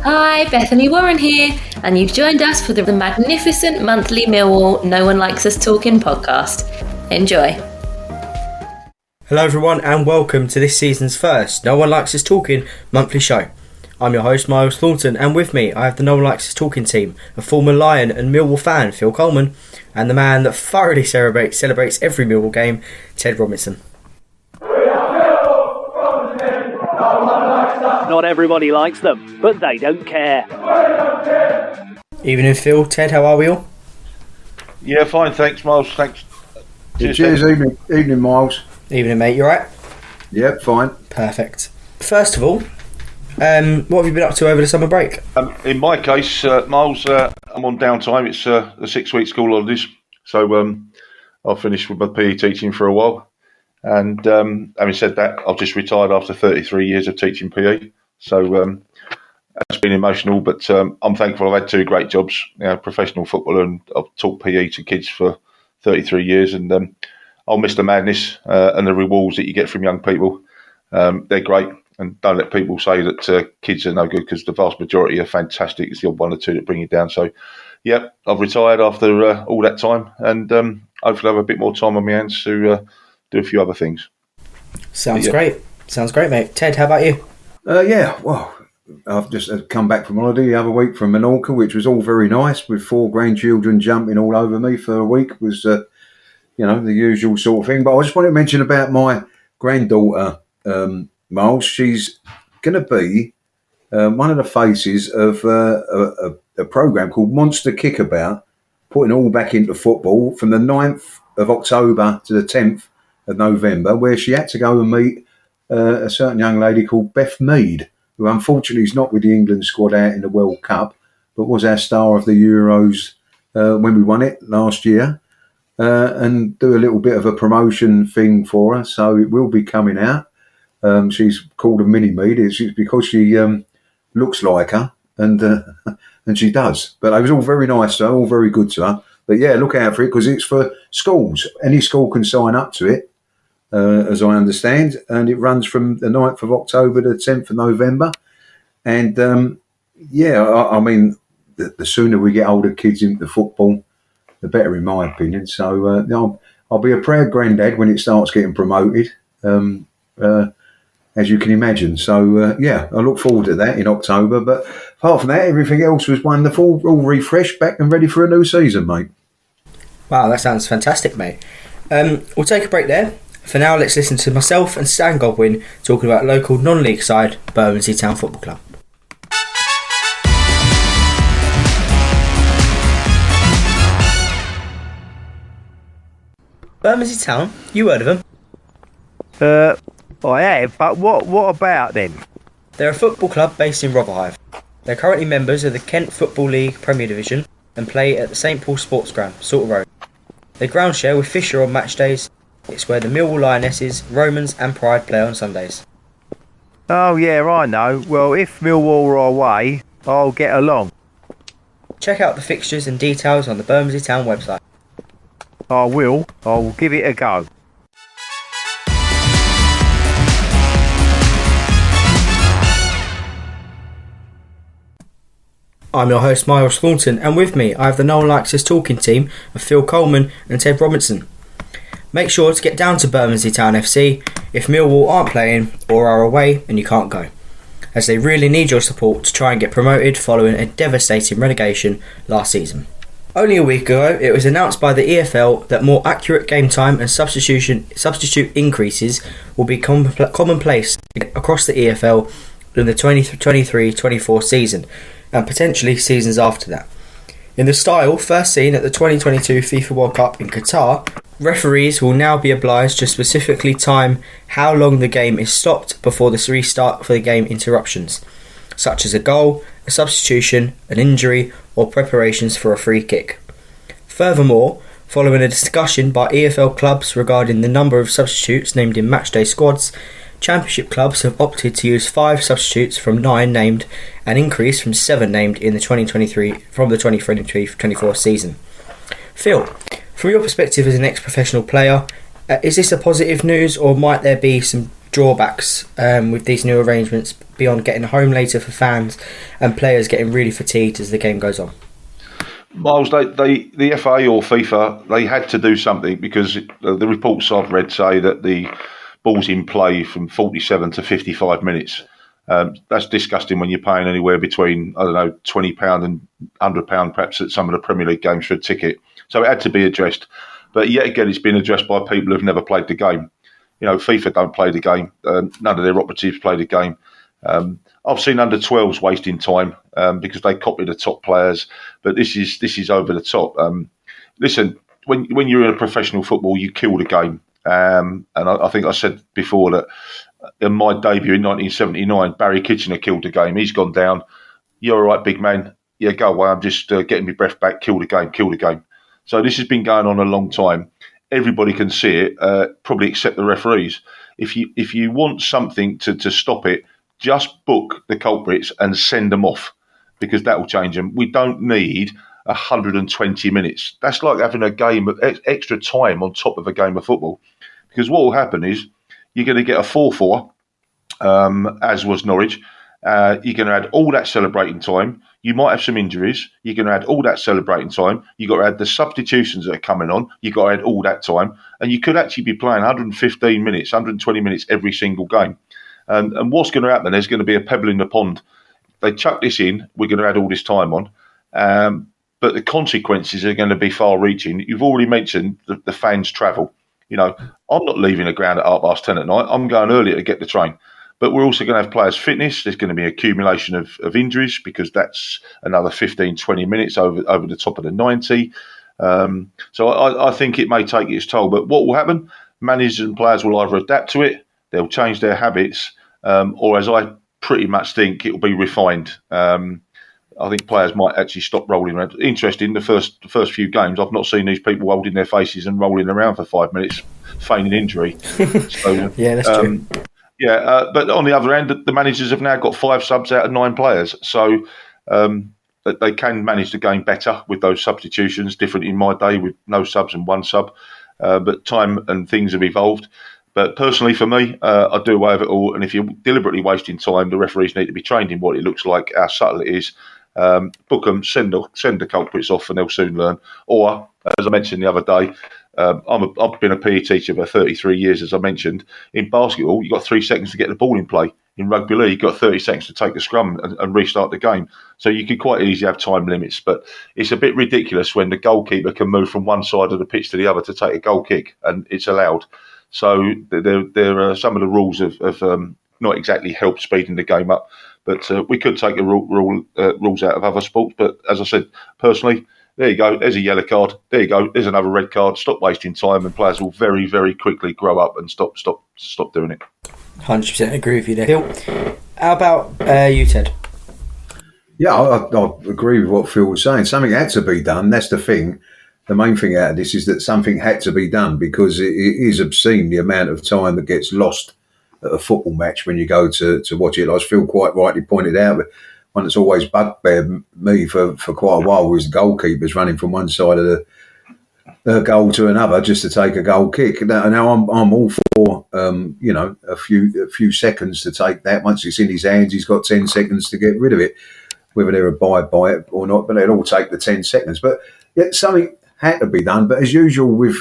Hi, Bethany Warren here, and you've joined us for the magnificent monthly Millwall No One Likes Us Talking podcast. Enjoy. Hello everyone and welcome to this season's first No One Likes Us Talking monthly show. I'm your host Myles Thornton, and with me I have the No One Likes Us Talking team, a former Lion and Millwall fan, Phil Coleman, and the man that thoroughly celebrates every Millwall game, Ted Robinson. Not everybody likes them, but they don't care. Evening Phil, Ted, how are we all? Yeah, fine, thanks Myles, thanks. Cheers, evening Myles. Evening mate, you alright? Yep, fine. Perfect. First of all, what have you been up to over the summer break? In my case, Myles, I'm on downtime. It's the 6-week school holidays, so I've finished with my PE teaching for a while. And having said that, I've just retired after 33 years of teaching PE. So it's been emotional, but I'm thankful. I've had two great jobs, professional footballer, and I've taught PE to kids for 33 years. And I'll miss the madness and the rewards that you get from young people. They're great. And don't let people say that kids are no good, because the vast majority are fantastic. It's the odd one or two that bring you down. So, yeah, I've retired after all that time, and hopefully I'll have a bit more time on my hands to do a few other things. Sounds great, mate. Ted, how about you? I've just come back from holiday the other week from Menorca, which was all very nice, with 4 grandchildren jumping all over me for a week. It was, the usual sort of thing. But I just wanted to mention about my granddaughter, Myles. She's going to be one of the faces of a programme called Monster Kickabout, putting it all back into football from the 9th of October to the 10th of November, where she had to go and meet a certain young lady called Beth Mead, who unfortunately is not with the England squad out in the World Cup, but was our star of the Euros when we won it last year, and do a little bit of a promotion thing for her. So it will be coming out. She's called a Mini Mead. It's because she looks like her, and she does. But it was all very nice, though, all very good to her. But yeah, look out for it, because it's for schools. Any school can sign up to it, as I understand, and it runs from the 9th of October to the 10th of November. And I mean, the sooner we get older kids into football, the better, in my opinion. So I'll be a proud granddad when it starts getting promoted, as you can imagine. So I look forward to that in October. But apart from that, everything else was wonderful, all refreshed, back and ready for a new season, mate. Wow, that sounds fantastic, mate. We'll take a break there. For now, let's listen to myself and Stan Godwin talking about local non-league side Bermondsey Town Football Club. Bermondsey Town, you heard of them? I have, but what about them? They're a football club based in Rotherhithe. They're currently members of the Kent Football League Premier Division and play at the St Paul Sports Ground, Salter Road. They ground share with Fisher on match days. It's where the Millwall Lionesses, Romans and Pride play on Sundays. Oh yeah, I know. Well, if Millwall are away, I'll get along. Check out the fixtures and details on the Bermondsey Town website. I will. I'll give it a go. I'm your host Myles Thornton, and with me I have the No One Likes Us Talking team of Phil Coleman and Ted Robinson. Make sure to get down to Bermondsey Town FC if Millwall aren't playing or are away and you can't go, as they really need your support to try and get promoted following a devastating relegation last season. Only a week ago it was announced by the EFL that more accurate game time and substitute increases will be commonplace across the EFL in the 2023-24 season, and potentially seasons after that. In the style first seen at the 2022 FIFA World Cup in Qatar, referees will now be obliged to specifically time how long the game is stopped before the restart for the game interruptions, such as a goal, a substitution, an injury, or preparations for a free kick. Furthermore, following a discussion by EFL clubs regarding the number of substitutes named in matchday squads, Championship clubs have opted to use 5 substitutes from 9 named, an increase from 7 named in the 2023-24 season. Phil, from your perspective as an ex-professional player, is this a positive news, or might there be some drawbacks with these new arrangements beyond getting home later for fans and players getting really fatigued as the game goes on? Miles, the FA or FIFA, they had to do something because the reports I've read say that the ball's in play from 47 to 55 minutes. That's disgusting when you're paying anywhere between, I don't know, £20 and £100 perhaps at some of the Premier League games for a ticket. So it had to be addressed. But yet again, it's been addressed by people who've never played the game. FIFA don't play the game. None of their operatives play the game. I've seen under 12s wasting time because they copy the top players, but this is over the top. Listen, when you're in a professional football, you kill the game, and I think I said before that in my debut in 1979, Barry Kitchener killed the game. He's gone down. You're all right, big man. Yeah, go away. I'm just getting my breath back. Kill the game. So this has been going on a long time. Everybody can see it, probably except the referees. If you want something to stop it, just book the culprits and send them off, because that will change them. We don't need 120 minutes. That's like having a game of extra time on top of a game of football, because what will happen is you're going to get a 4-4, as was Norwich. You're going to add all that celebrating time. You might have some injuries. You're going to add all that celebrating time. You've got to add the substitutions that are coming on. You've got to add all that time. And you could actually be playing 115 minutes, 120 minutes every single game. And what's going to happen? There's going to be a pebble in the pond. They chuck this in. We're going to add all this time on. But the consequences are going to be far-reaching. You've already mentioned the fans' travel. I'm not leaving the ground at 10:30 at night. I'm going earlier to get the train. But we're also going to have players' fitness. There's going to be accumulation of injuries, because that's another 15, 20 minutes over the top of the 90. So I think it may take its toll. But what will happen? Managers and players will either adapt to it, they'll change their habits, or, as I pretty much think, it will be refined. I think players might actually stop rolling around. Interesting, the first few games, I've not seen these people holding their faces and rolling around for 5 minutes, feigning injury. So, yeah, that's true. But on the other end, the managers have now got 5 subs out of 9 players. So they can manage the game better with those substitutions, different in my day with no subs and 1 sub. But time and things have evolved. But personally, for me, I do away with it all. And if you're deliberately wasting time, the referees need to be trained in what it looks like, how subtle it is. Book them, send the culprits off, and they'll soon learn. Or, as I mentioned the other day, I've been a PE teacher for 33 years, as I mentioned. In basketball, you've got 3 seconds to get the ball in play. In rugby league, you've got 30 seconds to take the scrum and restart the game. So you can quite easily have time limits. But it's a bit ridiculous when the goalkeeper can move from one side of the pitch to the other to take a goal kick, and it's allowed. So there are some of the rules have not exactly helped speeding the game up. But we could take the rules out of other sports. But as I said, personally, there you go. There's a yellow card. There you go. There's another red card. Stop wasting time, and players will very, very quickly grow up and stop doing it. 100% agree with you there, Phil. How about you, Ted? Yeah, I agree with what Phil was saying. Something had to be done. That's the thing. The main thing out of this is that something had to be done, because it is obscene the amount of time that gets lost at a football match when you go to watch it. As Phil quite rightly pointed out, but one that's always bugbeared me for quite a while was the goalkeepers running from one side of the goal to another just to take a goal kick. Now I'm all for a few seconds to take that. Once it's in his hands, he's got 10 seconds to get rid of it, whether they abide by it or not. But they'll all take the 10 seconds. But yeah, something had to be done. But as usual with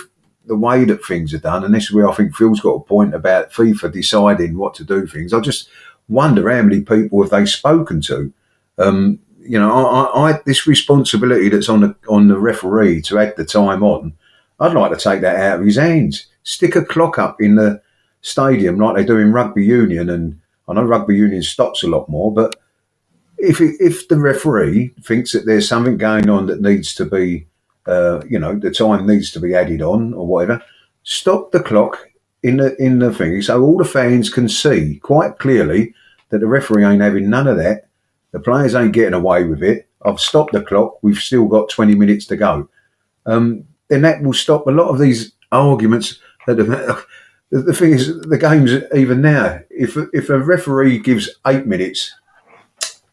the way that things are done, and this is where I think Phil's got a point about FIFA deciding what to do things. I just wonder how many people have they spoken to. I this responsibility that's on the referee to add the time on, I'd like to take that out of his hands. Stick a clock up in the stadium like they do in rugby union, and I know rugby union stops a lot more, but if the referee thinks that there's something going on that needs to be the time needs to be added on or whatever, stop the clock in the thing so all the fans can see quite clearly that the referee ain't having none of that. The players ain't getting away with it. I've stopped the clock. We've still got 20 minutes to go. Then that will stop a lot of these arguments. The thing is, the game's even now. If a referee gives 8 minutes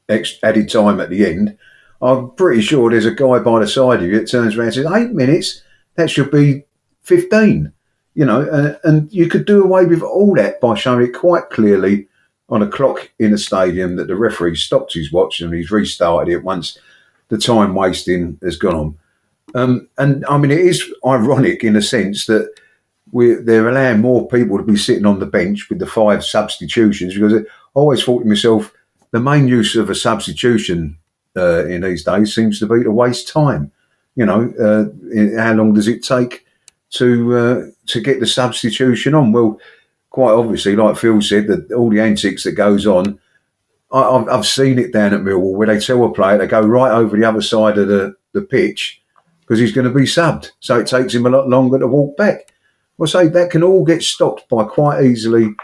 added time at the end, I'm pretty sure there's a guy by the side of you that turns around and says, 8 minutes? That should be 15. and you could do away with all that by showing it quite clearly on a clock in a stadium that the referee stopped his watch and he's restarted it once the time wasting has gone on. And I mean, it is ironic in a sense that they're allowing more people to be sitting on the bench with the 5 substitutions, because I always thought to myself, the main use of a substitution in these days seems to be to waste time. How long does it take to get the substitution on? Well, quite obviously, like Phil said, that all the antics that goes on, I've seen it down at Millwall where they tell a player to go right over the other side of the pitch because he's going to be subbed. So it takes him a lot longer to walk back. Well, say that can all get stopped by quite easily.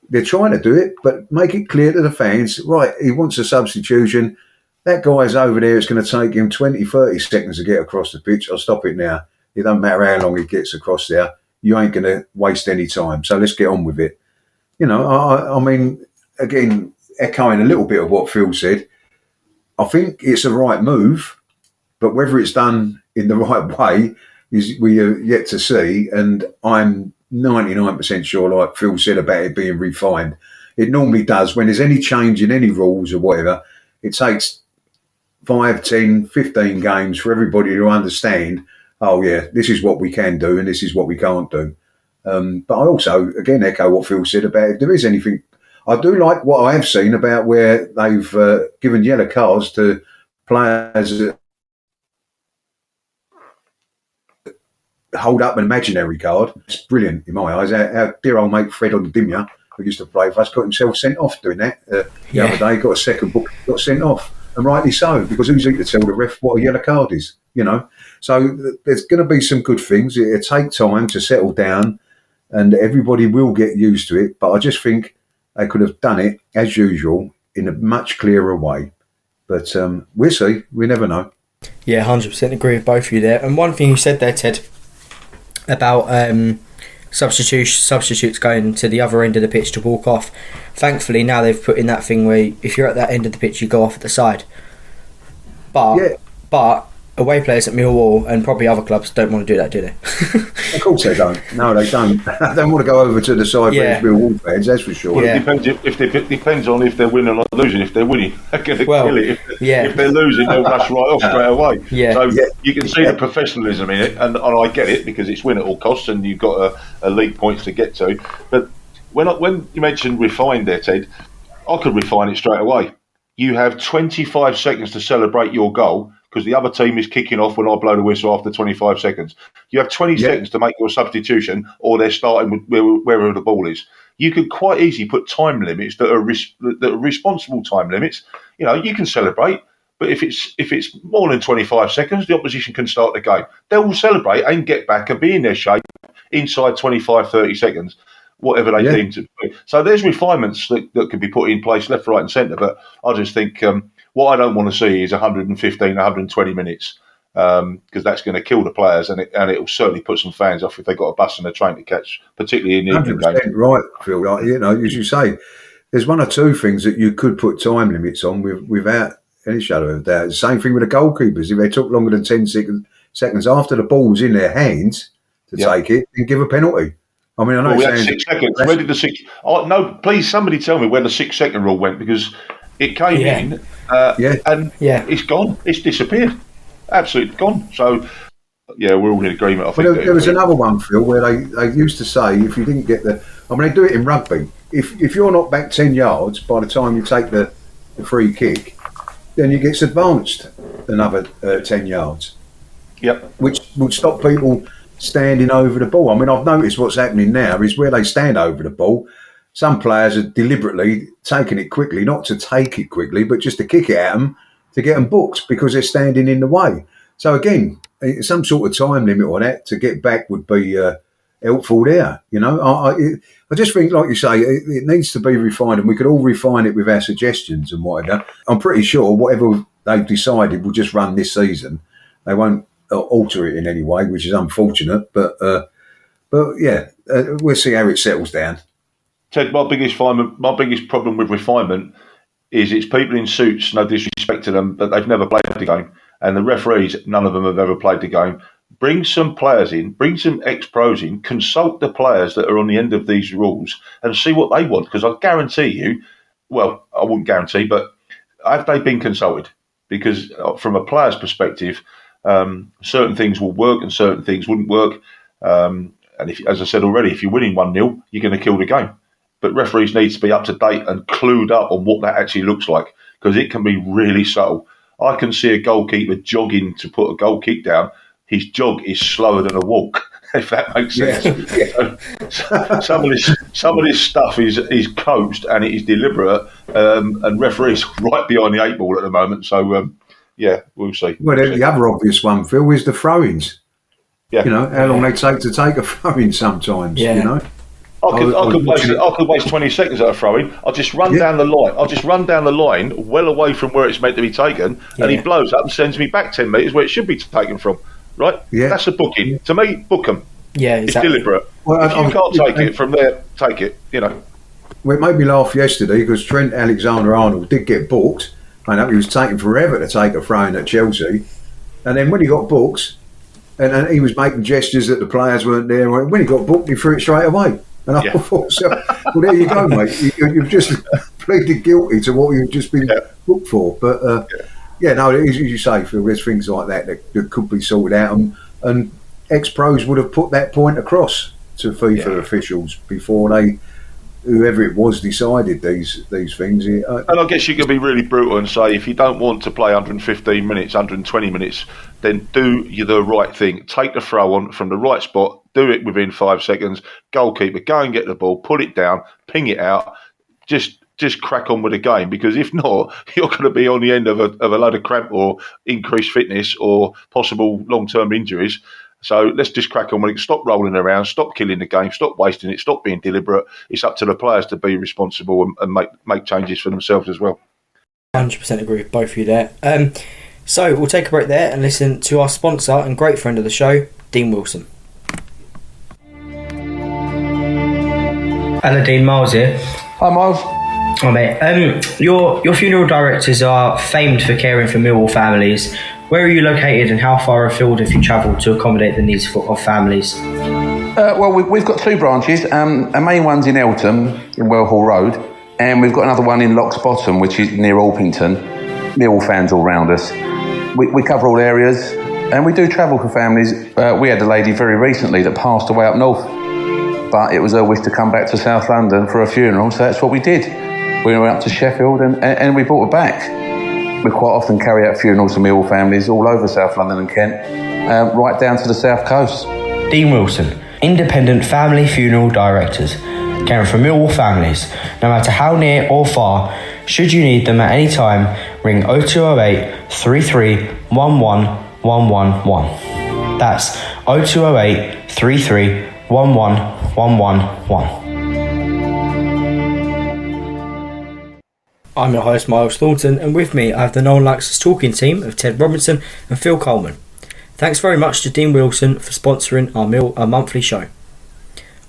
They're trying to do it, but make it clear to the fans, right, he wants a substitution. That guy's over there. It's going to take him 20, 30 seconds to get across the pitch. I'll stop it now. It doesn't matter how long he gets across there. You ain't going to waste any time. So let's get on with it. I mean, again, echoing a little bit of what Phil said, I think it's a right move, but whether it's done in the right way is we are yet to see. And I'm 99% sure, like Phil said about it being refined. It normally does. When there's any change in any rules or whatever, it takes 5, 10, 15 games for everybody to understand, oh yeah, this is what we can do and this is what we can't do. But I also, again, echo what Phil said about if there is anything. I do like what I have seen about where they've given yellow cards to players that hold up an imaginary card. It's brilliant in my eyes. Our dear old mate Fred on the Dimmer, who used to play for us, got himself sent off doing that the other day. Got a second book, got sent off. And rightly so, because who's he to tell the ref what a yellow card is, So there's going to be some good things. It'll take time to settle down and everybody will get used to it. But I just think they could have done it, as usual, in a much clearer way. But we'll see. We never know. Yeah, 100% agree with both of you there. And one thing you said there, Ted, about substitutes going to the other end of the pitch to walk off. Thankfully, now they've put in that thing where if you're at that end of the pitch, you go off at the side. But away players at Millwall and probably other clubs don't want to do that, do they? Of course they don't. No, they don't. They don't want to go over to the side where it's Millwall fans, that's for sure. Well, it depends on if they're winning or losing. If they're winning, they're going to kill it. If they're losing, they'll rush right off straight away. So you can see the professionalism in it, and I get it because it's win at all costs, and you've got elite points to get to. But when you mentioned refined there, Ted, I could refine it straight away. You have 25 seconds to celebrate your goal because the other team is kicking off when I blow the whistle after 25 seconds. You have 20 seconds to make your substitution or they're starting with wherever the ball is. You could quite easily put time limits that are responsible time limits. You can celebrate, but if it's more than 25 seconds, the opposition can start the game. They will celebrate and get back and be in their shape inside 25, 30 seconds. Whatever they deem to be. So there's refinements that could be put in place left, right and centre. But I just think what I don't want to see is 115, 120 minutes because that's going to kill the players and it'll certainly put some fans off if they've got a bus and a train to catch, particularly in the evening game. Right, Phil. Like, as you say, there's one or two things that you could put time limits on without any shadow of doubt. The same thing with the goalkeepers. If they took longer than 10 seconds after the ball's in their hands to take it, then give a penalty. I mean, I know we had 6 seconds. Where did the 6? Oh, no, please, somebody tell me where the 6 second rule went because it came in and it's gone. It's disappeared. Absolutely gone. So, we're all in agreement. I think there was another one, Phil, where they used to say if you didn't get they do it in rugby. If you're not back 10 yards by the time you take the free kick, then you get advanced another 10 yards. Yep. Which would stop people standing over the ball. I mean, I've noticed what's happening now is where they stand over the ball, some players are deliberately taking it quickly, not to take it quickly, but just to kick it at them to get them booked because they're standing in the way. So again, some sort of time limit on that to get back would be helpful there. I just think, like you say, it needs to be refined and we could all refine it with our suggestions and whatever. I'm pretty sure whatever they've decided will just run this season. They won't alter it in any way, which is unfortunate, but we'll see how it settles down. Ted, my biggest problem with refinement is it's people in suits, no disrespect to them, but they've never played the game, and the referees, none of them have ever played the game, bring some players in, bring some ex-pros in, consult the players that are on the end of these rules and see what they want. Because I guarantee you, well, I wouldn't guarantee, but have they been consulted? Because from a player's perspective, certain things will work and certain things wouldn't work. And if, as I said already, if you're winning 1-0, you're going to kill the game. But referees need to be up to date and clued up on what that actually looks like, because it can be really subtle. I can see a goalkeeper jogging to put a goal kick down. His jog is slower than a walk, if that makes sense. Yeah. Some of this stuff is coached and it is deliberate, and referees right behind the 8 ball at the moment. So, we'll see. Well, the other obvious one, Phil, is the throw-ins. Yeah. You know, how long they take a throw-in sometimes, you know. I could waste 20 seconds at a throw-in. I'll just run down the line. I'll just run down the line well away from where it's meant to be taken, and he blows up and sends me back 10 metres where it should be taken from. Right? Yeah. That's a booking. Yeah. To me, book them. Yeah, exactly. It's deliberate. Well, if you can't take it from there, take it, you know. Well, it made me laugh yesterday because Trent Alexander-Arnold did get booked. I know he was taking forever to take a throw-in at Chelsea. And then when he got booked, and he was making gestures that the players weren't there, when he got booked, he threw it straight away. And I thought, well, there you go, mate. You've just pleaded guilty to what you've just been booked for. But, as you say, Phil, there's things like that could be sorted out. And ex-pros would have put that point across to FIFA officials before whoever it was, decided these things. And I guess you could be really brutal and say, if you don't want to play 115 minutes, 120 minutes, then do the right thing. Take the throw on from the right spot, do it within 5 seconds, goalkeeper, go and get the ball, put it down, ping it out, just crack on with the game, because if not, you're going to be on the end of a load of cramp or increased fitness or possible long-term injuries. So let's just crack on with it. Stop rolling around, stop killing the game, stop wasting it, stop being deliberate. It's up to the players to be responsible and make changes for themselves as well. 100% agree with both of you there. So we'll take a break there and listen to our sponsor and great friend of the show, Dean Wilson. Hello, Dean. Myles here. Hi, Myles. Hi, mate. Your funeral directors are famed for caring for Millwall families. Where are you located and how far afield have you travelled to accommodate the needs of families? We've got 2 branches. Our main one's in Eltham, in Wellhall Road, and we've got another one in Locks Bottom, which is near Orpington. Millwall fans all round us. We cover all areas, and we do travel for families. We had a lady very recently that passed away up north, but it was her wish to come back to South London for a funeral, so that's what we did. We went up to Sheffield and we brought her back. We quite often carry out funerals for Millwall families all over South London and Kent, right down to the South Coast. Dean Wilson, independent family funeral directors, caring for Millwall families, no matter how near or far. Should you need them at any time, ring 0208 33 11 111. That's 0208 33 11 111. I'm your host, Myles Thornton, and with me I have the No One Likes Us Talking team of Ted Robinson and Phil Coleman. Thanks very much to Dean Wilson for sponsoring our monthly show.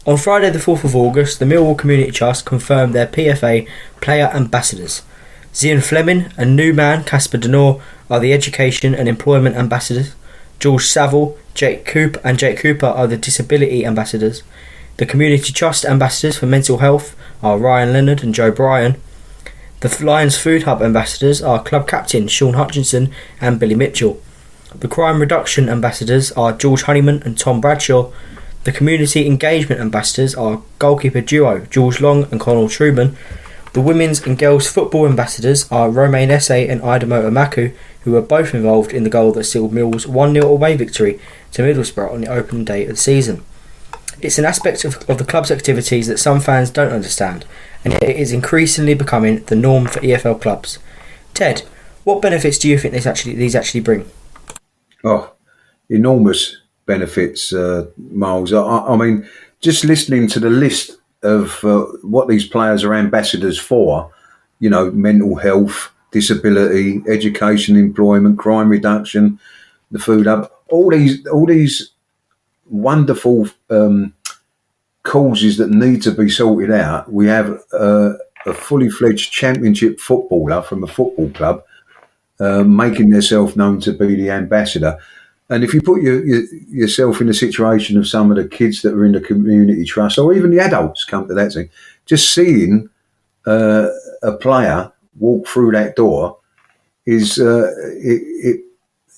On Friday the 4th of August, the Millwall Community Trust confirmed their PFA Player Ambassadors. Zian Fleming and new man Casper Denor are the Education and Employment Ambassadors. George Saville, Jake Cooper are the Disability Ambassadors. The Community Trust Ambassadors for Mental Health are Ryan Leonard and Joe Bryan. The Lions Food Hub Ambassadors are Club Captain Sean Hutchinson and Billy Mitchell. The Crime Reduction Ambassadors are George Honeyman and Tom Bradshaw. The Community Engagement Ambassadors are goalkeeper duo George Long and Connell Truman. The Women's and Girls Football Ambassadors are Romain Esse and Idamoto Maku, who were both involved in the goal that sealed Millwall's 1-0 away victory to Middlesbrough on the opening day of the season. It's an aspect of the club's activities that some fans don't understand, and it is increasingly becoming the norm for EFL clubs. Ted, what benefits do you think these actually bring? Oh, enormous benefits, Myles. I mean, just listening to the list of what these players are ambassadors for, you know, mental health, disability, education, employment, crime reduction, the food hub, all these wonderful causes that need to be sorted out. We have a fully fledged championship footballer from a football club making themselves known to be the ambassador. And if you put yourself in the situation of some of the kids that are in the community trust, or even the adults come to that thing, just seeing a player walk through that door is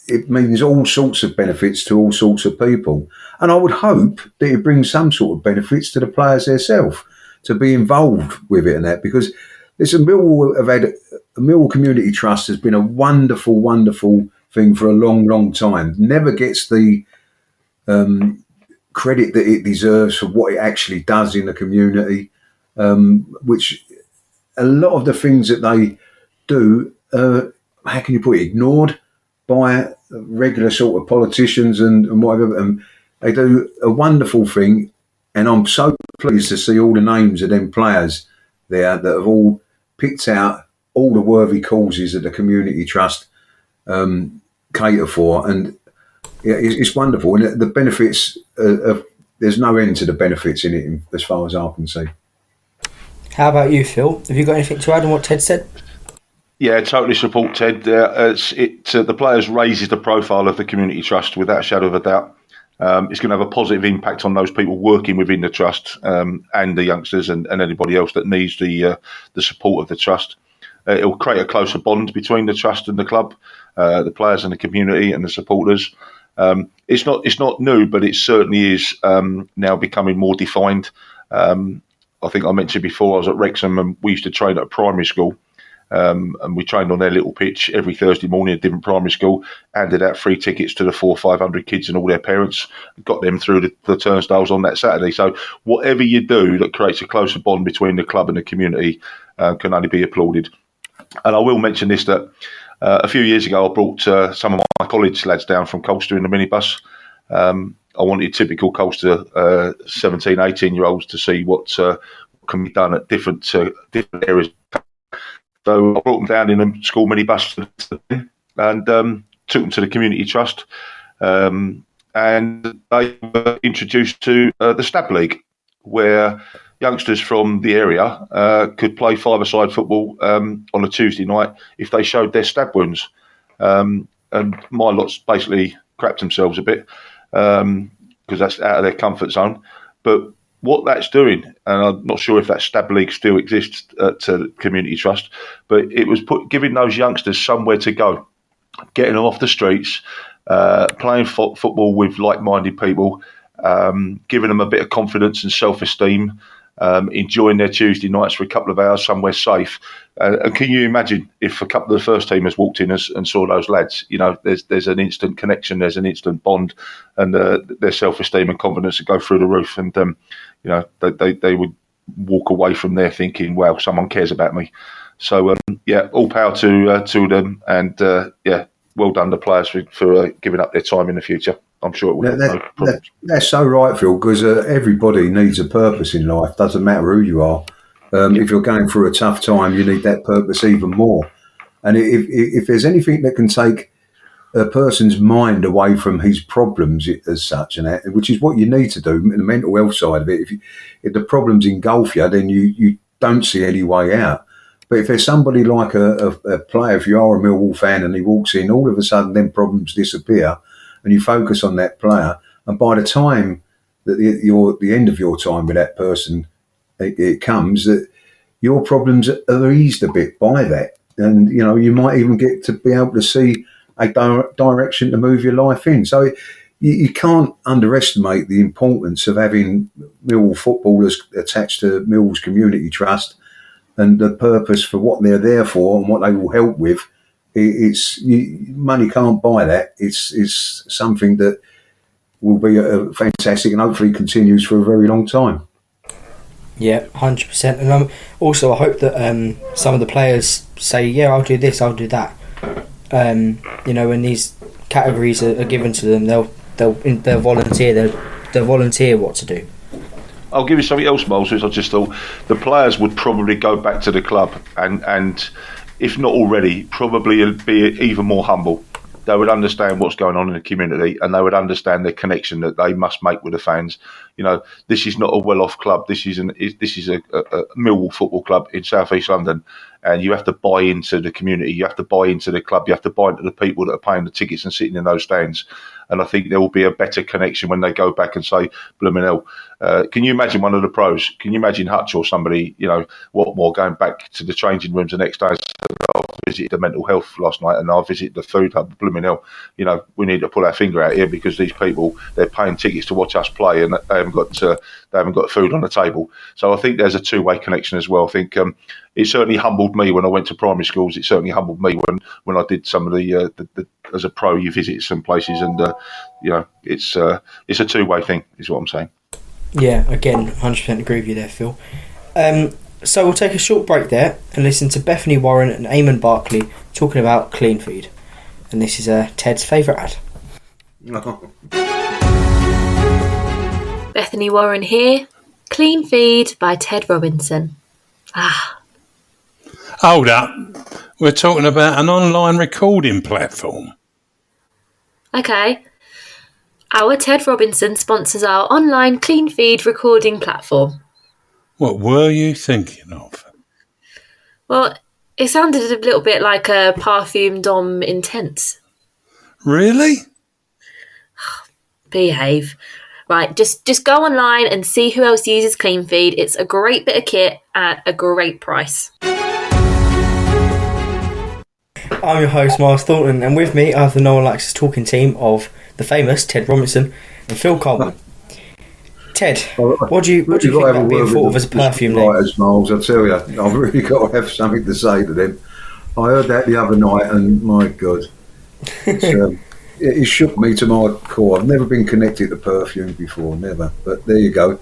it means all sorts of benefits to all sorts of people. And I would hope that it brings some sort of benefits to the players themselves to be involved with it and that, because listen, Millwall Community Trust has been a wonderful, wonderful thing for a long, long time. Never gets the credit that it deserves for what it actually does in the community, which a lot of the things that they do, how can you put it, ignored by regular sort of politicians and whatever. And they do a wonderful thing, and I'm so pleased to see all the names of them players there that have all picked out all the worthy causes that the Community Trust cater for, and it's wonderful. And the benefits, there's no end to the benefits in it as far as I can see. How about you, Phil? Have you got anything to add on what Ted said? Yeah, totally support Ted. The players raises the profile of the Community Trust without a shadow of a doubt. It's going to have a positive impact on those people working within the trust and the youngsters and anybody else that needs the support of the trust. It will create a closer bond between the trust and the club, the players and the community and the supporters. It's not new, but it certainly is now becoming more defined. I think I mentioned before, I was at Wrexham and we used to train at a primary school. And we trained on their little pitch every Thursday morning at a different primary school, handed out free tickets to the 400-500 kids and all their parents, got them through the turnstiles on that Saturday. So whatever you do that creates a closer bond between the club and the community can only be applauded. And I will mention this, that a few years ago I brought some of my college lads down from Colchester in the minibus. I wanted typical Colchester 17, 18-year-olds to see what can be done at different areas. So I brought them down in a school minibus and took them to the Community Trust. And they were introduced to the Stab League, where youngsters from the area could play five-a-side football on a Tuesday night if they showed their stab wounds. And my lots basically crapped themselves a bit because that's out of their comfort zone. But what that's doing, and I'm not sure if that Stab League still exists at Community Trust, but it was giving those youngsters somewhere to go, getting them off the streets, playing football with like-minded people, giving them a bit of confidence and self-esteem, enjoying their Tuesday nights for a couple of hours somewhere safe. And can you imagine if a couple of the first teamers walked in and saw those lads? You know, there's an instant connection, there's an instant bond, and their self-esteem and confidence would go through the roof. And you know, they would walk away from there thinking, "Wow, someone cares about me." So yeah, all power to them, and yeah, well done the players for giving up their time in the future. I'm sure it will. No problem. That's so right, Phil, because everybody needs a purpose in life. Doesn't matter who you are. If you're going through a tough time, you need that purpose even more. And if there's anything that can take a person's mind away from his problems as such, and that, which is what you need to do, the mental health side of it, if the problems engulf you, then you don't see any way out. But if there's somebody like a player, if you are a Millwall fan and he walks in, all of a sudden then problems disappear, and you focus on that player, and by the time that the end of your time with that person, it comes that your problems are eased a bit by that, and you know you might even get to be able to see a direction to move your life in. So you can't underestimate the importance of having Millwall footballers attached to Millwall's Community Trust and the purpose for what they're there for and what they will help with. Money can't buy that. It's something that will be fantastic and hopefully continues for a very long time. Yeah, 100%. And also I hope that some of the players say, yeah, I'll do this, I'll do that. You know, when these categories are given to them, they'll volunteer. They'll volunteer what to do. I'll give you something else, Myles, which I just thought the players would probably go back to the club and if not already, probably be even more humble. they would understand what's going on in the community, and they would understand the connection that they must make with the fans. This is not a well-off club. This is a Millwall football club in South East London, and you have to buy into the community. You have to buy into the club. You have to buy into the people that are paying the tickets and sitting in those stands. And I think there will be a better connection when they go back and say, blooming hell, can you imagine one of the pros? Can you imagine Hutch or somebody, what more, going back to the changing rooms the next day and saying, I visited the mental health last night and I visited the food hub, blooming hell, we need to pull our finger out here because these people, they're paying tickets to watch us play and they haven't got food on the table. So I think there's a two-way connection as well. I think it certainly humbled me when I went to primary schools. It certainly humbled me when I did some of the as a pro, you visit some places and it's a two-way thing is what I'm saying. Yeah, again, 100% agree with you there, Phil. So we'll take a short break there and listen to Bethany Warren and Eamon Barkley talking about clean feed. And this is Ted's favourite ad. Bethany Warren here. Clean Feed by Ted Robinson. Hold up. We're talking about an online recording platform. Okay. Our Ted Robinson sponsors our online clean feed recording platform. What were you thinking of? Well, it sounded a little bit like a Parfum Dom Intense. Really? Behave. Right, just go online and see who else uses clean feed. It's a great bit of kit at a great price. I'm your host, Myles Thornton, and with me I have the No One Likes Us talking team of the famous Ted Robinson and Phil Coleman. Ted, what do you think about being thought of as a perfume name? Miles, I tell you, I've really got to have something to say to them. I heard that the other night, and my God, it shook me to my core. I've never been connected to perfume before, never. But there you go.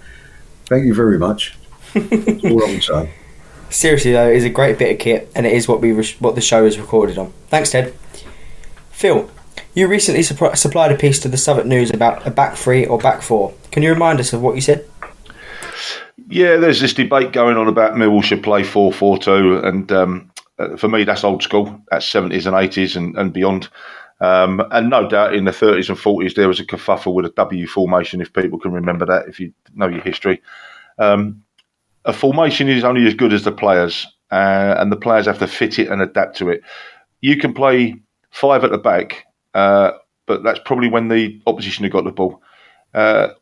Thank you very much. That's all I can say. Seriously though, it is a great bit of kit, and it is what the show is recorded on. Thanks, Ted. Phil, you recently supplied a piece to the Southwark News about a back three or back four. Can you remind us of what you said? Yeah, there's this debate going on about Millwall should play 4-4-2, and for me that's old school. That's 70s and 80s and beyond. And no doubt in the 30s and 40s there was a kerfuffle with a W formation, if people can remember that, if you know your history. A formation is only as good as the players, and the players have to fit it and adapt to it. You can play five at the back, but that's probably when the opposition have got the ball.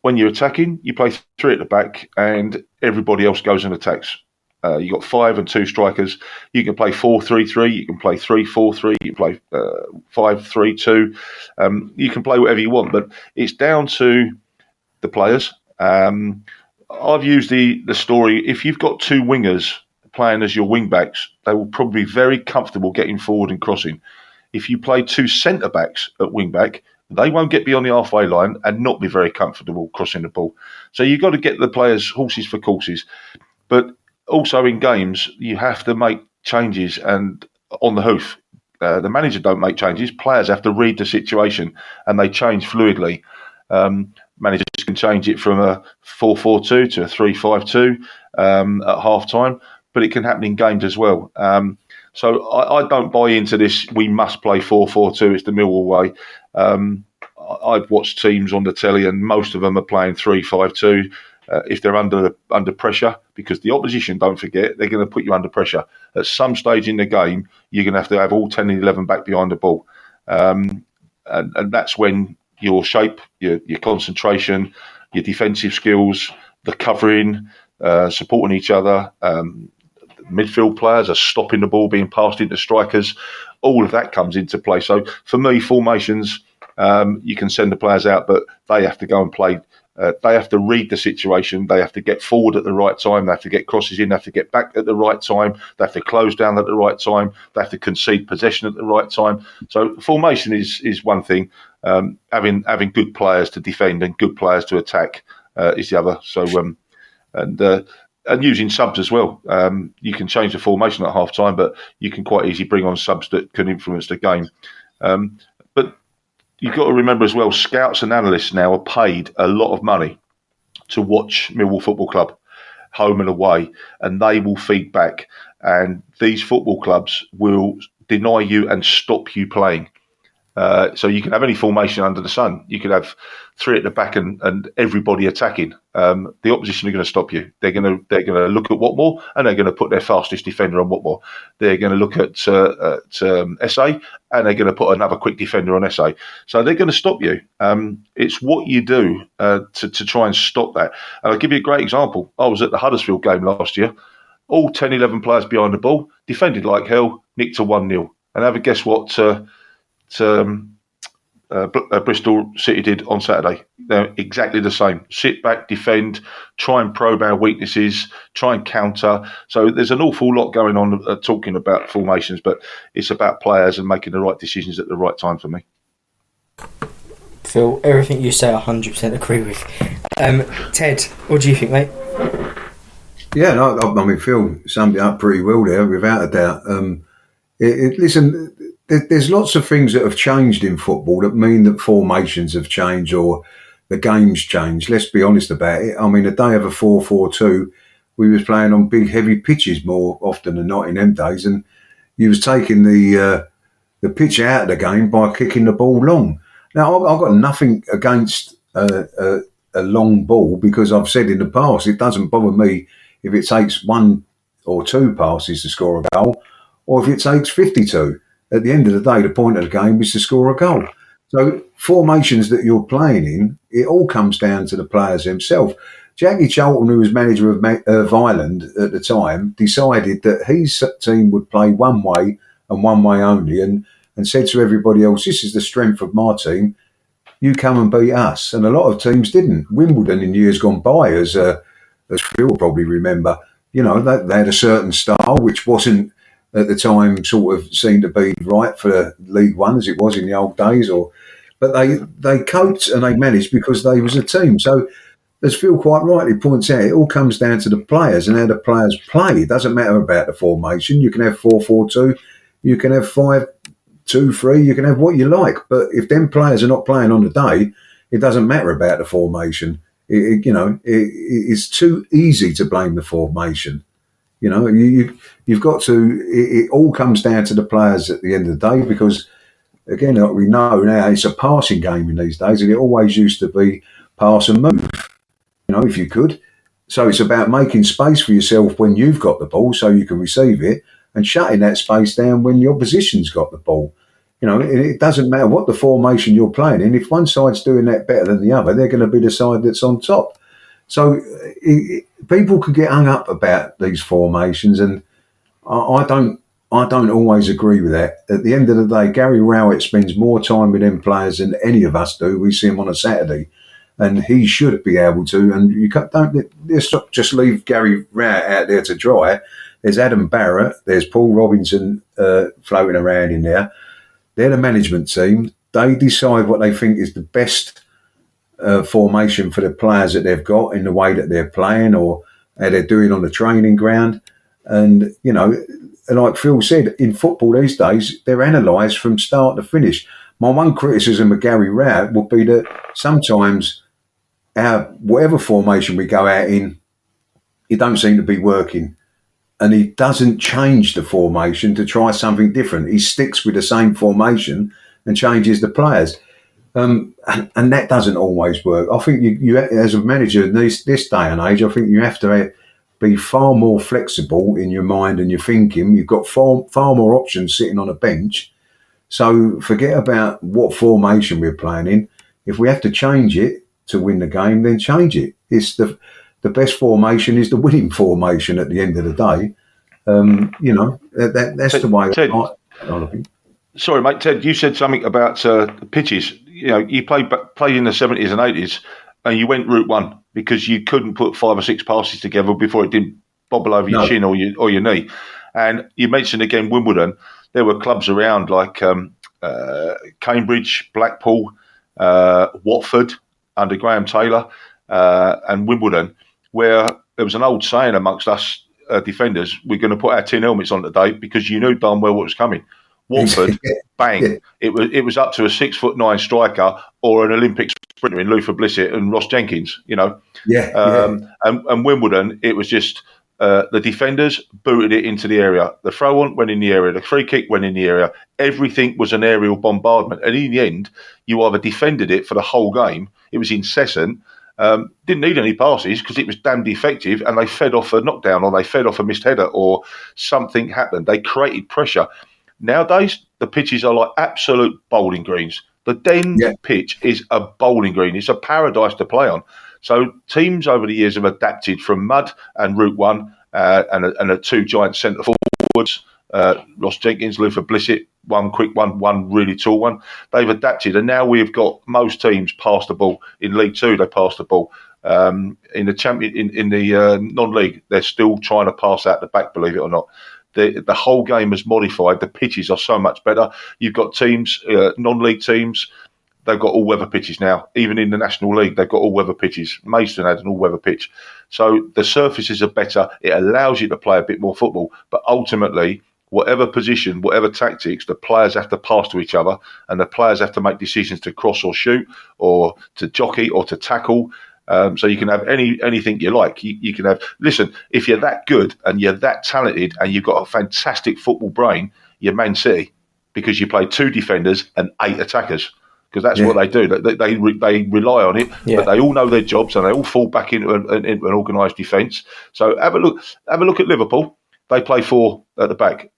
When you're attacking, you play three at the back, and everybody else goes and attacks. You've got 5 and 2 strikers. You can play 4-3-3. You can play 3-4-3. You can play 5-3-2. You can play whatever you want, but it's down to the players. I've used the story, if you've got 2 wingers playing as your wing backs, they will probably be very comfortable getting forward and crossing. If you play 2 centre backs at wing back, they won't get beyond the halfway line and not be very comfortable crossing the ball. So you've got to get the players horses for courses. But also in games, you have to make changes and on the hoof. The manager don't make changes. Players have to read the situation and they change fluidly. Managers can change it from a 4-4-2 to a 3-5-2 at half time, but it can happen in games as well. So I don't buy into this, we must play 4-4-2, it's the Millwall way. I've watched teams on the telly and most of them are playing 3-5-2 if they're under pressure, because the opposition, don't forget, they're going to put you under pressure. At some stage in the game, you're going to have all 10 and 11 back behind the ball. And that's when your shape, your concentration, your defensive skills, the covering, supporting each other, midfield players are stopping the ball being passed into strikers. All of that comes into play. So for me, formations, you can send the players out, but they have to go and play. They have to read the situation. They have to get forward at the right time. They have to get crosses in. They have to get back at the right time. They have to close down at the right time. They have to concede possession at the right time. So formation is one thing. Having good players to defend and good players to attack is the other. So and using subs as well. You can change the formation at half time, but you can quite easily bring on subs that can influence the game. But you've got to remember as well, scouts and analysts now are paid a lot of money to watch Millwall Football Club, home and away, and they will feed back. And these football clubs will deny you and stop you playing. So you can have any formation under the sun. You could have three at the back and everybody attacking. The opposition are going to stop you. They're going to look at Watmore and they're going to put their fastest defender on Watmore. They're going to look at SA and they're going to put another quick defender on SA. So they're going to stop you. It's what you do to try and stop that. And I'll give you a great example. I was at the Huddersfield game last year. All 10, 11 players behind the ball, defended like hell, nicked to 1-0. And have a guess what Bristol City did on Saturday. They're exactly the same. Sit back, defend, try and probe our weaknesses, try and counter. So there's an awful lot going on talking about formations, but it's about players and making the right decisions at the right time for me. Phil, everything you say I 100% agree with. Ted, what do you think, mate? Yeah, no, I mean, Phil summed it up pretty well there, without a doubt. Listen, there's lots of things that have changed in football that mean that formations have changed or the game's changed. Let's be honest about it. I mean, a day of a 4-4-2, we was playing on big, heavy pitches more often than not in them days, and you was taking the pitch out of the game by kicking the ball long. Now, I've got nothing against a long ball, because I've said in the past, it doesn't bother me if it takes 1 or 2 passes to score a goal, or if it takes 52. At the end of the day, the point of the game is to score a goal. So formations that you're playing in, it all comes down to the players themselves. Jackie Charlton, who was manager of Ireland at the time, decided that his team would play one way and one way only, and said to everybody else, this is the strength of my team, you come and beat us. And a lot of teams didn't. Wimbledon in years gone by, as Phil will probably remember, they had a certain style which wasn't at the time sort of seemed to be right for League One as it was in the old days, but they coped and they managed because they was a team. So as Phil quite rightly points out, it all comes down to the players and how the players play. It doesn't matter about the formation. You can have 4-4-2, you can have 5-2-3, you can have what you like. But if them players are not playing on the day, it doesn't matter about the formation. It's too easy to blame the formation. You've got to. It all comes down to the players at the end of the day, because, again, like we know now, it's a passing game in these days, and it always used to be pass and move. If you could. So it's about making space for yourself when you've got the ball, so you can receive it, and shutting that space down when the opposition's got the ball. It doesn't matter what the formation you're playing in. If one side's doing that better than the other, they're going to be the side that's on top. So people can get hung up about these formations, and I don't always agree with that. At the end of the day, Gary Rowett spends more time with them players than any of us do. We see him on a Saturday, and he should be able to. And let's not just leave Gary Rowett out there to dry. There's Adam Barrett, there's Paul Robinson floating around in there. They're the management team. They decide what they think is the best formation for the players that they've got in the way that they're playing or how they're doing on the training ground. And, like Phil said, in football these days, they're analysed from start to finish. My one criticism of Gary Rowett would be that sometimes whatever formation we go out in, it don't seem to be working. And he doesn't change the formation to try something different. He sticks with the same formation and changes the players. And that doesn't always work. I think you as a manager in this day and age, I think you have to be far more flexible in your mind and your thinking. You've got far more options sitting on a bench. So forget about what formation we're playing in. If we have to change it to win the game, then change it. It's the best formation is the winning formation at the end of the day. That's the way I think. Sorry, mate, Ted, you said something about pitches. You played in the 70s and 80s, and you went route one because you couldn't put 5 or 6 passes together before it didn't bobble over your shin or your knee. And you mentioned again Wimbledon. There were clubs around like Cambridge, Blackpool, Watford under Graham Taylor, and Wimbledon, where there was an old saying amongst us defenders: we're going to put our tin helmets on today because you knew darn well what was coming. Watford, bang! It was up to a 6'9" striker or an Olympic sprinter in Luther Blissett and Ross Jenkins. And Wimbledon, it was just The defenders booted it into the area. The throw-on went in the area. The free kick went in the area. Everything was an aerial bombardment. And in the end, you either defended it for the whole game. It was incessant. Didn't need any passes because it was damned effective, and they fed off a knockdown or they fed off a missed header or something happened. They created pressure. Nowadays, the pitches are like absolute bowling greens. The Den pitch is a bowling green. It's a paradise to play on. So teams over the years have adapted from mud and Route 1 and a two giant centre forwards, Ross Jenkins, Luther Blissett, one quick one really tall one. They've adapted, and now we've got most teams pass the ball. In League 2, they pass the ball. In the non-league, they're still trying to pass out the back, believe it or not. The whole game is modified. The pitches are so much better. You've got teams, non-league teams, they've got all-weather pitches now. Even in the National League, they've got all-weather pitches. Maidstone had an all-weather pitch. So the surfaces are better. It allows you to play a bit more football. But ultimately, whatever position, whatever tactics, the players have to pass to each other, and the players have to make decisions to cross or shoot or to jockey or to tackle. So you can have anything you like. You can have, listen, if you're that good and you're that talented and you've got a fantastic football brain, you're Man City, because you play 2 defenders and 8 attackers. Because that's what they do. They rely on it, but they all know their jobs and they all fall back into an organised defence. So have a look at Liverpool. They play 4 at the back.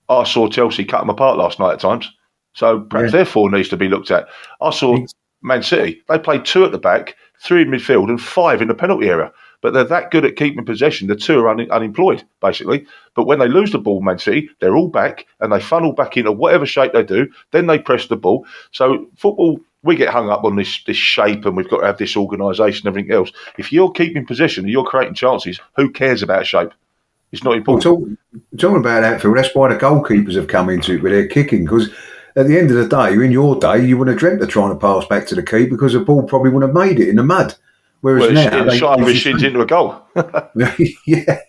I saw Chelsea cut them apart last night at times. So perhaps their 4 needs to be looked at. I saw Man City. They played 2 at the back, 3 in midfield and 5 in the penalty area. But they're that good at keeping possession. The 2 are unemployed, basically. But when they lose the ball, Man City, they're all back and they funnel back into whatever shape they do. Then they press the ball. So football, we get hung up on this shape and we've got to have this organisation and everything else. If you're keeping possession and you're creating chances, who cares about shape? It's not important. Talking about that, Phil, that's why the goalkeepers have come into it with their kicking, because at the end of the day, in your day, you wouldn't have dreamt of trying to pass back to the keeper because the ball probably wouldn't have made it in the mud. Whereas now, it's shot his shins into a goal. Yeah.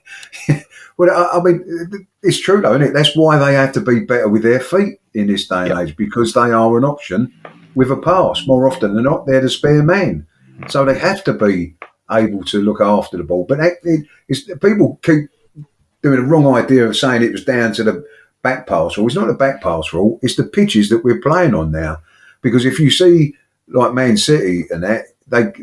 Well, I mean, it's true though, isn't it? That's why they have to be better with their feet in this day and age, because they are an option with a pass. More often than not, they're the spare man. So they have to be able to look after the ball. But people keep doing the wrong idea of saying it was down to the back pass rule. It's not the back pass rule. It's the pitches that we're playing on now. Because if you see like Man City and that,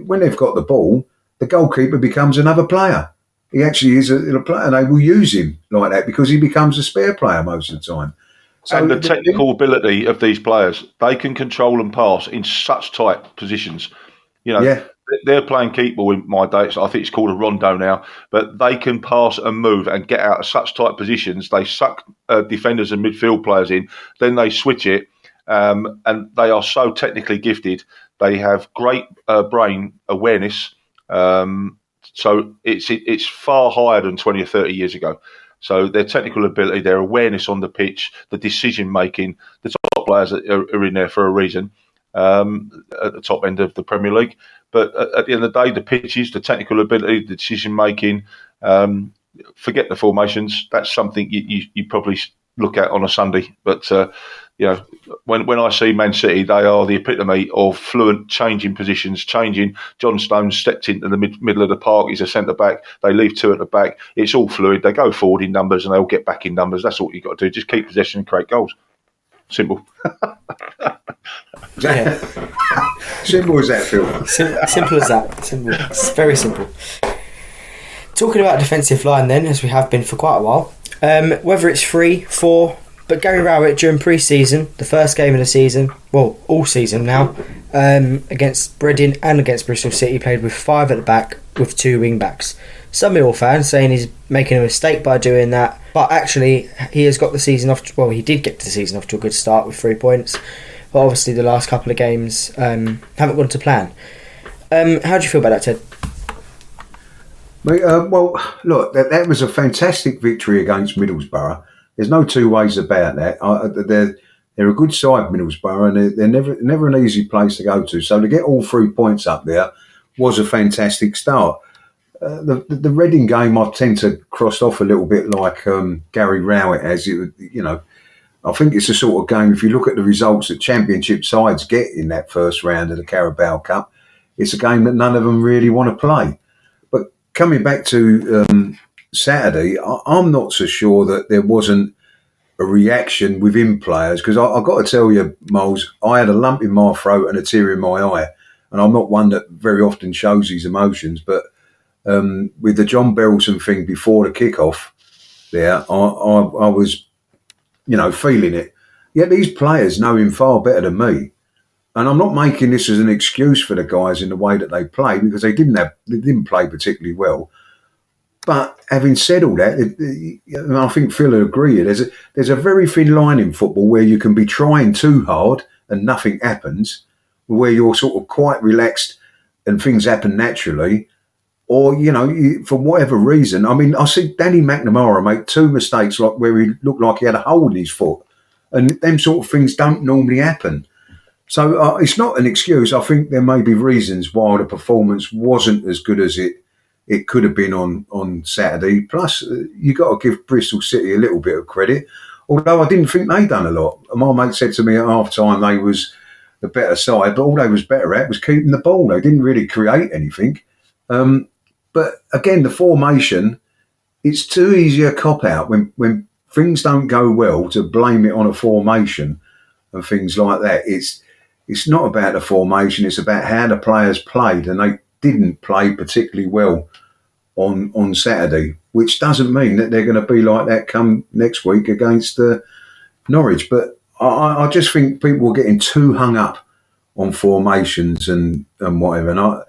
when they've got the ball, the goalkeeper becomes another player. He actually is a player, and they will use him like that because he becomes a spare player most of the time. So and the technical ability of these players, they can control and pass in such tight positions. You know, they're playing keepball in my day. So I think it's called a rondo now, but they can pass and move and get out of such tight positions. They suck defenders and midfield players in, then they switch it, and they are so technically gifted. They have great brain awareness. So it's far higher than 20 or 30 years ago. So their technical ability, their awareness on the pitch, the decision making, the top players are in there for a reason at the top end of the Premier League. But at the end of the day, the pitches, the technical ability, the decision making, forget the formations. That's something you probably look at on a Sunday. But you know, when I see Man City, they are the epitome of fluent changing positions, changing. John Stones stepped into the middle of the park. He's a centre back. They leave 2 at the back. It's all fluid. They go forward in numbers and they'll get back in numbers. That's all you've got to do. Just keep possession and create goals. Simple. Simple as that, Phil. Simple as that. Simple. It's very simple. Talking about defensive line then, as we have been for quite a while, whether it's 3, 4, but Gary Rowett during pre-season, the first game of the season, well, all season now, against Reading and against Bristol City, played with 5 at the back with 2 wing backs. Some Millwall fans saying he's making a mistake by doing that, but actually he has got the season off. Well, he did get the season off to a good start with 3 points, but obviously the last couple of games haven't gone to plan. How do you feel about that, Ted? Well, look, that was a fantastic victory against Middlesbrough. There's no 2 ways about that. They're a good side, Middlesbrough, and they're never an easy place to go to. So to get all 3 points up there was a fantastic start. The Reading game, I tend to cross off a little bit like Gary Rowett has. I think it's a sort of game, if you look at the results that Championship sides get in that first round of the Carabao Cup, it's a game that none of them really want to play. But coming back to Saturday, I'm not so sure that there wasn't a reaction within players, because I've got to tell you, Myles, I had a lump in my throat and a tear in my eye, and I'm not one that very often shows these emotions, but with the John Berylson thing before the kick-off there, I was, feeling it. Yet these players know him far better than me. And I'm not making this as an excuse for the guys in the way that they play, because they didn't play particularly well. But having said all that, I think Phil will agree. There's a very thin line in football where you can be trying too hard and nothing happens, where you're sort of quite relaxed and things happen naturally, or for whatever reason. I mean, I see Danny McNamara make two mistakes, like where he looked like he had a hole in his foot, and them sort of things don't normally happen. So it's not an excuse. I think there may be reasons why the performance wasn't as good as it could have been on Saturday. Plus, you got to give Bristol City a little bit of credit, although I didn't think they done a lot. My mate said to me at half time they was the better side, but all they was better at was keeping the ball. They didn't really create anything. But again, the formation, it's too easy a cop-out when things don't go well to blame it on a formation and things like that. It's not about the formation, it's about how the players played, and they didn't play particularly well on Saturday, which doesn't mean that they're going to be like that come next week against Norwich. But I just think people are getting too hung up on formations and whatever. And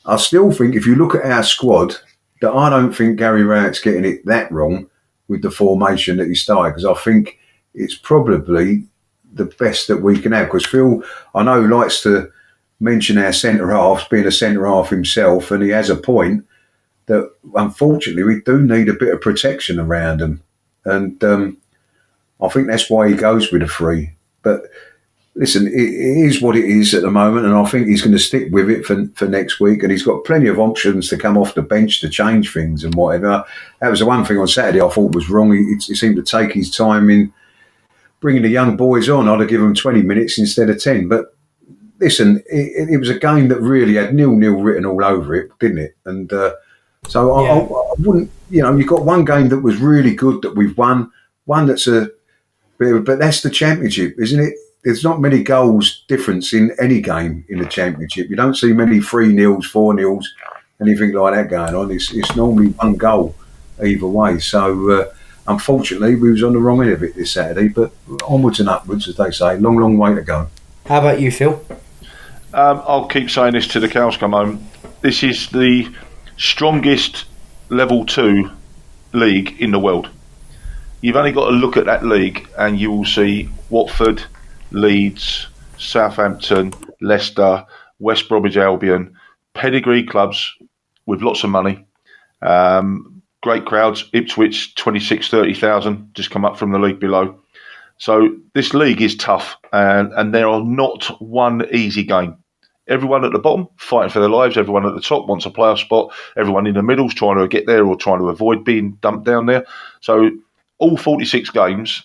I still think, if you look at our squad, that I don't think Gary Rowett's getting it that wrong with the formation that he started, because I think it's probably the best that we can have. Because Phil, I know, likes to mention our centre-halves, being a centre-half himself, and he has a point that, unfortunately, we do need a bit of protection around them. And I think that's why he goes with a three. But listen, it is what it is at the moment, and I think he's going to stick with it for next week. And he's got plenty of options to come off the bench to change things and whatever. That was the one thing on Saturday I thought was wrong. He seemed to take his time in bringing the young boys on. I'd have given them 20 minutes instead of 10. But listen, it was a game that really had 0-0 written all over it, didn't it? And so Yeah. I wouldn't, you've got one game that was really good that we've won, one that's but that's the Championship, isn't it? There's not many goals difference in any game in the Championship. You don't see many 3-0s, 4-0s, anything like that going on. It's normally one goal either way. So unfortunately, we was on the wrong end of it this Saturday, but onwards and upwards, as they say. Long, long way to go. How about you, Phil? I'll keep saying this till the cows come home. This is the strongest level 2 league in the world. You've only got to look at that league and you will see Watford, Leeds, Southampton, Leicester, West Bromwich Albion, pedigree clubs with lots of money, great crowds. Ipswich, 30,000 just come up from the league below. So this league is tough, and there are not one easy game. Everyone at the bottom fighting for their lives. Everyone at the top wants a playoff spot. Everyone in the middle is trying to get there or trying to avoid being dumped down there. So all 46 games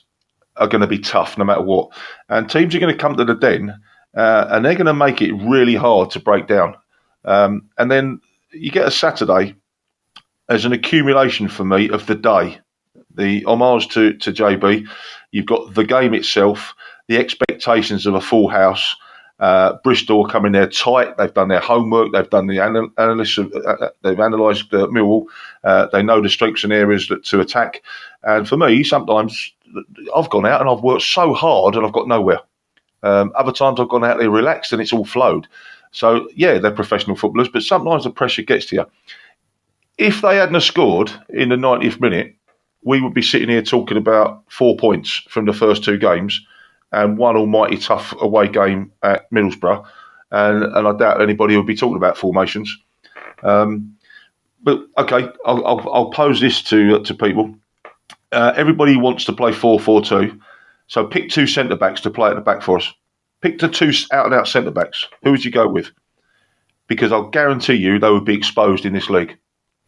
are going to be tough no matter what. And teams are going to come to the Den and they're going to make it really hard to break down. And then you get a Saturday as an accumulation for me of the day. The homage to JB, you've got the game itself, the expectations of a full house. Bristol come in there tight. They've done their homework. They've done the analysis. They've analysed Millwall. They know the strengths and areas to attack. And for me, sometimes I've gone out and I've worked so hard and I've got nowhere. Other times I've gone out there relaxed and it's all flowed. So yeah, they're professional footballers, but sometimes the pressure gets to you. If they hadn't have scored in the 90th minute, we would be sitting here talking about 4 points from the first two games and one almighty tough away game at Middlesbrough. And I doubt anybody would be talking about formations. But okay, I'll pose this to people. Everybody wants to play 4-4-2. So pick two centre-backs to play at the back for us. Pick the two out-and-out centre-backs. Who would you go with? Because I'll guarantee you they would be exposed in this league.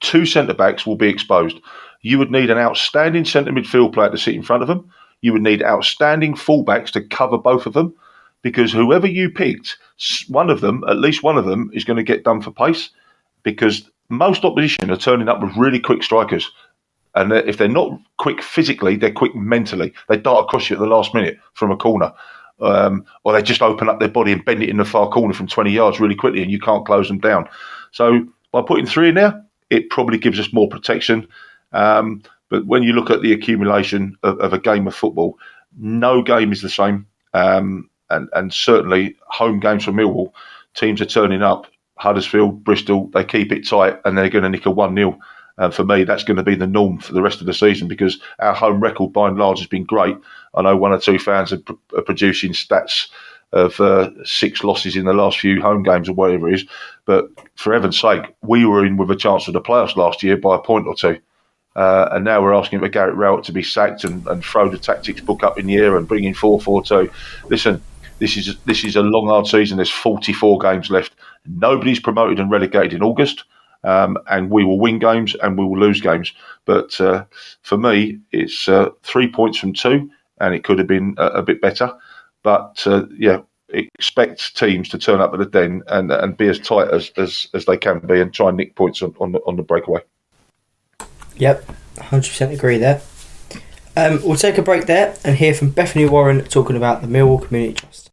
Two centre-backs will be exposed. You would need an outstanding centre midfield player to sit in front of them. You would need outstanding fullbacks to cover both of them, because whoever you picked, one of them, at least one of them, is going to get done for pace, because most opposition are turning up with really quick strikers. And if they're not quick physically, they're quick mentally. They dart across you at the last minute from a corner. Or they just open up their body and bend it in the far corner from 20 yards really quickly, and you can't close them down. So by putting 3 in there, it probably gives us more protection. But when you look at the accumulation of a game of football, no game is the same. And certainly home games for Millwall, teams are turning up. Huddersfield, Bristol, they keep it tight and they're going to nick a 1-0. And for me, that's going to be the norm for the rest of the season, because our home record by and large has been great. I know 1 or 2 fans are producing stats of 6 losses in the last few home games or whatever it is. But for heaven's sake, we were in with a chance for the playoffs last year by a point or 2. And now we're asking for Garrett Rowett to be sacked and throw the tactics book up in the air and bring in 4-4-2. Listen, this is a long, hard season. There's 44 games left. Nobody's promoted and relegated in August. And we will win games and we will lose games. But for me, it's 3 points from 2, and it could have been a bit better. But expect teams to turn up at the Den and be as tight as they can be and try and nick points on the breakaway. Yep, 100% agree there. We'll take a break there and hear from Bethany Warren talking about the Millwall Community Trust.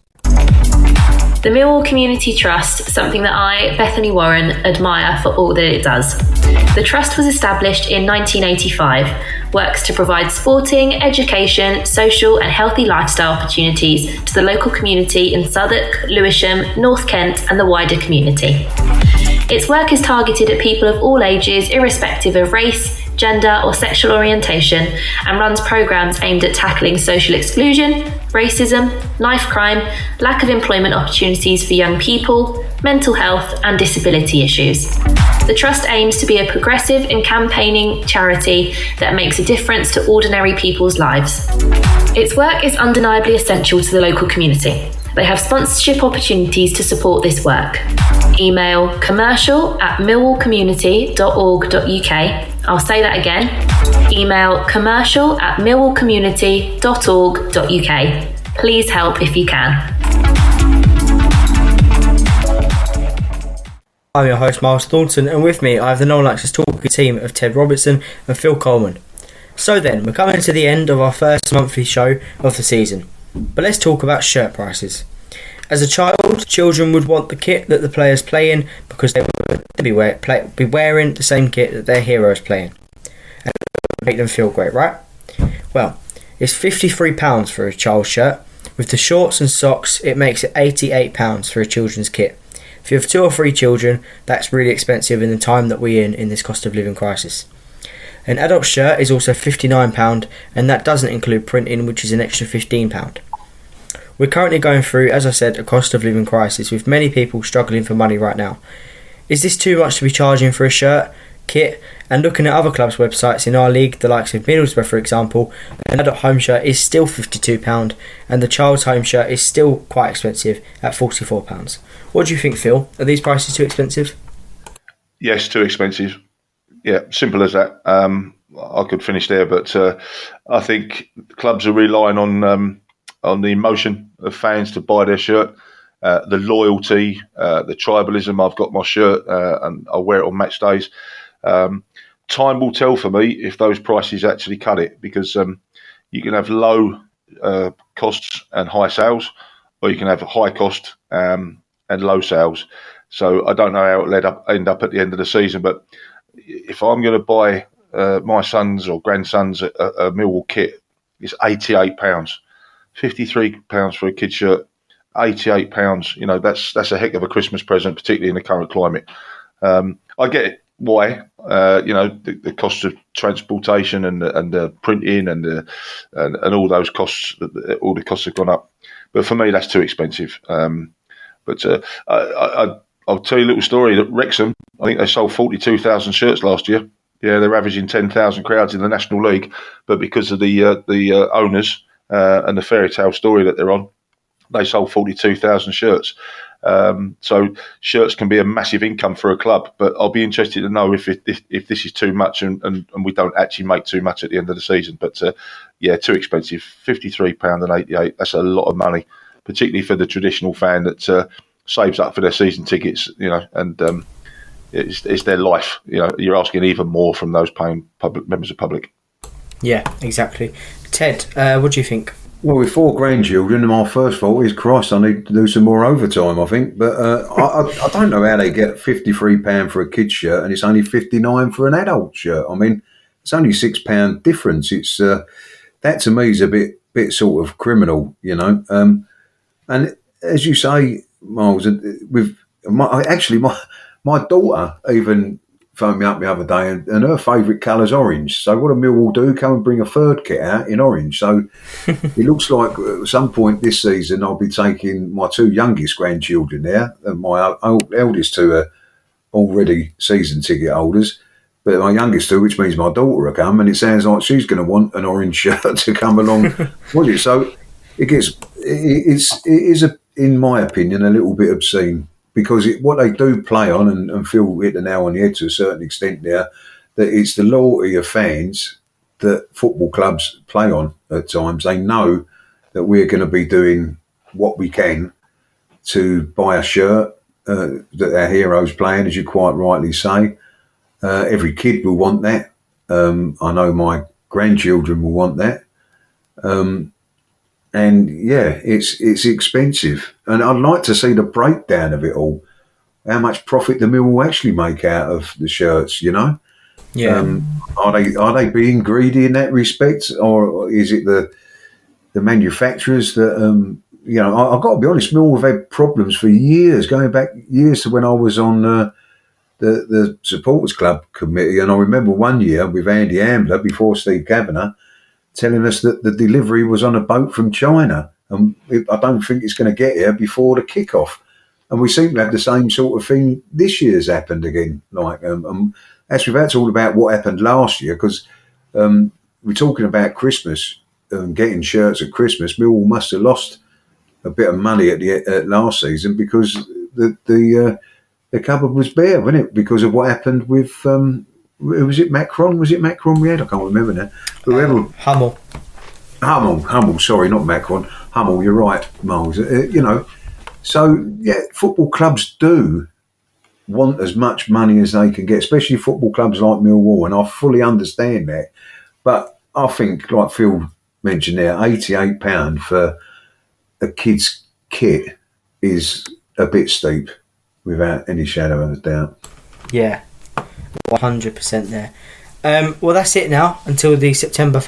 The Millwall Community Trust, something that I, Bethany Warren, admire for all that it does. The Trust was established in 1985, works to provide sporting, education, social and healthy lifestyle opportunities to the local community in Southwark, Lewisham, North Kent and the wider community. Its work is targeted at people of all ages, irrespective of race, gender or sexual orientation, and runs programmes aimed at tackling social exclusion, racism, knife crime, lack of employment opportunities for young people, mental health and disability issues. The Trust aims to be a progressive and campaigning charity that makes a difference to ordinary people's lives. Its work is undeniably essential to the local community. They have sponsorship opportunities to support this work. Email commercial@millwallcommunity.org.uk. I'll say that again. Email commercial@millwallcommunity.org.uk. Please help if you can. I'm your host, Myles Thornton, and with me I have the NOLUT Access Talking team of Ted Robertson and Phil Coleman. So then, we're coming to the end of our first monthly show of the season. But let's talk about shirt prices. As a child, children would want the kit that the players play in because they would be wearing the same kit that their heroes play in. And it would make them feel great, right? Well, it's £53 for a child's shirt. With the shorts and socks, it makes it £88 for a children's kit. If you have 2 or 3 children, that's really expensive in the time that we're in this cost of living crisis. An adult shirt is also £59, and that doesn't include printing, which is an extra £15. We're currently going through, as I said, a cost of living crisis with many people struggling for money right now. Is this too much to be charging for a shirt, kit? And looking at other clubs' websites in our league, the likes of Middlesbrough for example, an adult home shirt is still £52 and the child's home shirt is still quite expensive at £44. What do you think, Phil? Are these prices too expensive? Yes, too expensive. Yeah, simple as that. I could finish there, but I think clubs are relying on the emotion of fans to buy their shirt, the loyalty, the tribalism. I've got my shirt and I'll wear it on match days. Time will tell for me if those prices actually cut it, because you can have low costs and high sales, or you can have high cost and low sales. So I don't know how it'll end up at the end of the season, but if I'm going to buy my sons or grandsons a Millwall kit, it's £88. £53 for a kid's shirt, £88. You know, that's a heck of a Christmas present, particularly in the current climate. I get it, why. The cost of transportation and the printing and all those costs, all the costs have gone up. But for me, that's too expensive. I'll tell you a little story. That Wrexham, I think they sold 42,000 shirts last year. Yeah, they're averaging 10,000 crowds in the National League, but because of the owners and the fairy tale story that they're on, they sold 42,000 shirts. So shirts can be a massive income for a club, but I'll be interested to know if this is too much and we don't actually make too much at the end of the season. But too expensive. £53 and 88. That's a lot of money, particularly for the traditional fan that saves up for their season tickets. it's their life. You're asking even more from those paying members of public. Yeah, exactly. Ted, what do you think? Well, with 4 grandchildren, my first thought is, Christ, I need to do some more overtime, I think. But I don't know how they get £53 for a kid's shirt and it's only £59 for an adult shirt. I mean, it's only £6 difference. It's that to me is a bit sort of criminal, And as you say, Myles, with my daughter even phoned me up the other day, and her favourite colour's orange. So what do Millwall do? Come and bring a third kit out in orange. So it looks like at some point this season I'll be taking my 2 youngest grandchildren there, and my eldest 2 are already season ticket holders. But my youngest 2, which means my daughter, will come, and it sounds like she's going to want an orange shirt to come along with it. So it is in my opinion, a little bit obscene. Because what they do play on, and Phil hit the nail on the head to a certain extent there, that it's the loyalty of fans that football clubs play on at times. They know that we're going to be doing what we can to buy a shirt that our hero's playing, as you quite rightly say. Every kid will want that. I know my grandchildren will want that. And yeah, it's expensive, and I'd like to see the breakdown of it all. How much profit the Millwall actually make out of the shirts? Yeah. Are they being greedy in that respect, or is it the manufacturers that? I've got to be honest. Millwall have had problems for years, going back years to when I was on the supporters club committee, and I remember one year with Andy Ambler before Steve Kavanagh telling us that the delivery was on a boat from China, and I don't think it's going to get here before the kick-off. And we seem to have the same sort of thing this year's happened again. Actually, that's all about what happened last year, because we're talking about Christmas, getting shirts at Christmas. Millwall must have lost a bit of money at last season because the cupboard was bare, wasn't it? Because of what happened with. Was it Macron? Was it Macron we had? I can't remember now. Whoever. Hummel. Sorry, not Macron. Hummel. You're right, Myles. So yeah, football clubs do want as much money as they can get, especially football clubs like Millwall, and I fully understand that. But I think, like Phil mentioned there, £88 for a kid's kit is a bit steep, without any shadow of a doubt. Yeah. 100% there. Well, that's it now until the September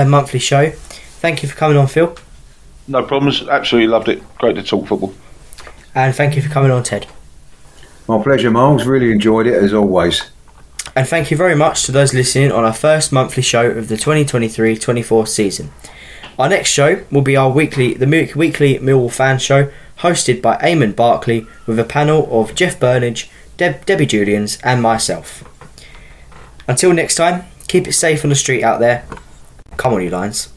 monthly show. Thank you for coming on, Phil. No problems. Absolutely loved it. Great to talk football. And thank you for coming on, Ted. My pleasure, Myles. Really enjoyed it as always. And thank you very much to those listening on our first monthly show of the 2023-24 season. Our next show will be our weekly Millwall fan show, hosted by Eamon Barkley, with a panel of Jeff Burnage, Debbie Julians and myself. Until next time, keep it safe on the street out there. Come on, you Lions.